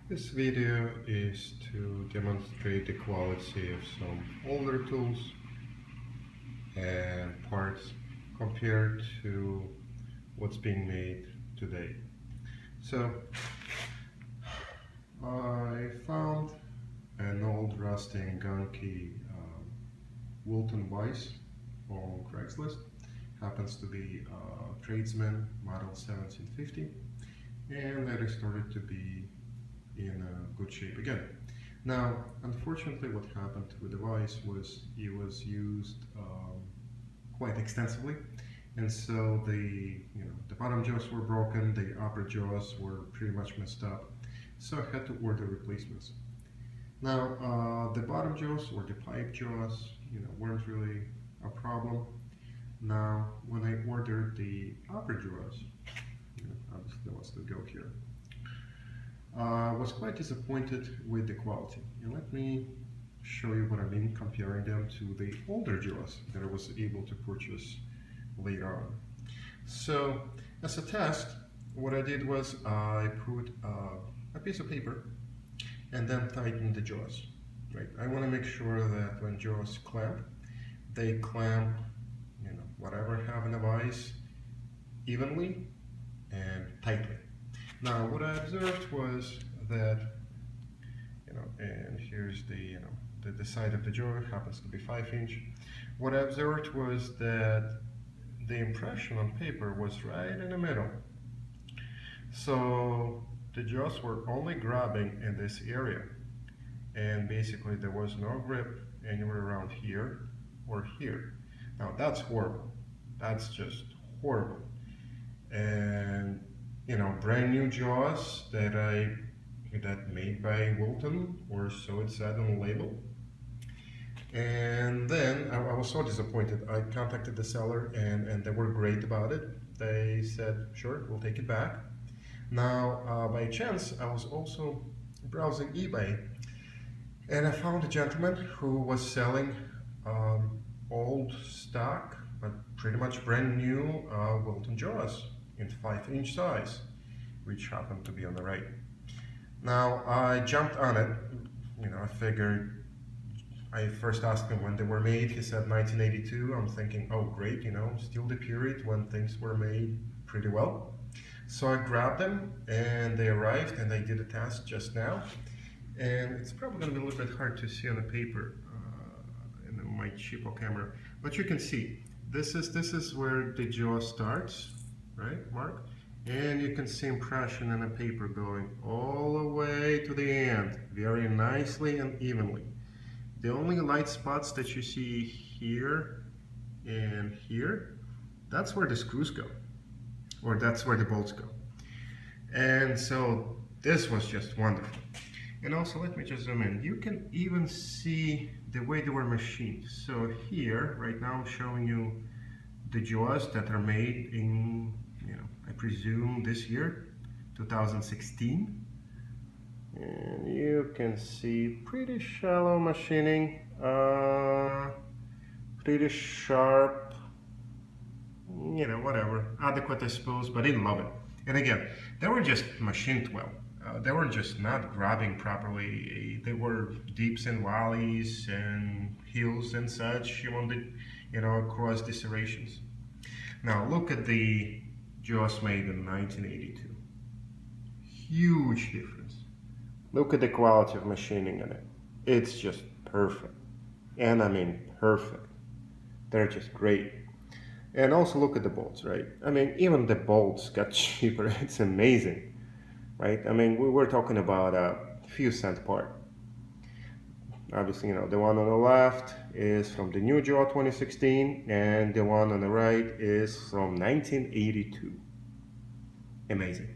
This video is to demonstrate the quality of some older tools and parts compared to what's being made today. So I found an old rusting gunky Wilton vise on Craigslist. Happens to be a tradesman model 1750, and that is started to be in good shape again. Now, unfortunately, what happened with the vise was it was used quite extensively, and so the bottom jaws were broken, the upper jaws were pretty much messed up, so I had to order replacements. Now, the bottom jaws or the pipe jaws, weren't really a problem. Now, when I ordered the upper jaws, obviously what's the go here, was quite disappointed with the quality. And let me show you what I mean comparing them to the older jaws that I was able to purchase later on. So, as a test, what I did was I put a piece of paper and then tightened the jaws. Right? I want to make sure that when jaws clamp, they clamp, whatever I have in the vise evenly and tightly. Now, what I observed was that, and here's the side of the jaw, happens to be 5-inch. What I observed was that the impression on paper was right in the middle. So the jaws were only grabbing in this area, and basically there was no grip anywhere around here or here. Now that's horrible. That's just horrible. And brand new jaws that made by Wilton, or so it said on the label. And then I was so disappointed. I contacted the seller and they were great about it. They said, sure, we'll take it back. Now, by chance, I was also browsing eBay, and I found a gentleman who was selling old stock, but pretty much brand new Wilton jaws in 5-inch size, which happened to be on the right. Now, I jumped on it. I figured, I first asked him when they were made. He said 1982. I'm thinking, oh great, still the period when things were made pretty well. So I grabbed them and they arrived, and I did a test just now. And it's probably going to be a little bit hard to see on the paper in my cheapo camera, but you can see this is where the jaw starts, right, Mark? And you can see impression in the paper going all the way to the end, very nicely and evenly. The only light spots that you see here and here, that's where the screws go, or that's where the bolts go. And so this was just wonderful. And also, let me just zoom in. You can even see the way they were machined. So here, right now, I'm showing you the jaws that are made in, I presume this year, 2016. And you can see pretty shallow machining, pretty sharp, whatever, adequate I suppose, but I didn't love it. And again, they were just machined well. They were just not grabbing properly. They were deeps and valleys and hills and such, across the serrations. Now look at the jaws made in 1982. Huge difference. Look at the quality of machining in it. It's just perfect. And I mean perfect. They're just great. And also look at the bolts, right? I mean, even the bolts got cheaper. It's amazing, right? I mean, we were talking about a few cents part. Obviously, the one on the left is from the new jaw 2016, and the one on the right is from 1982. Amazing.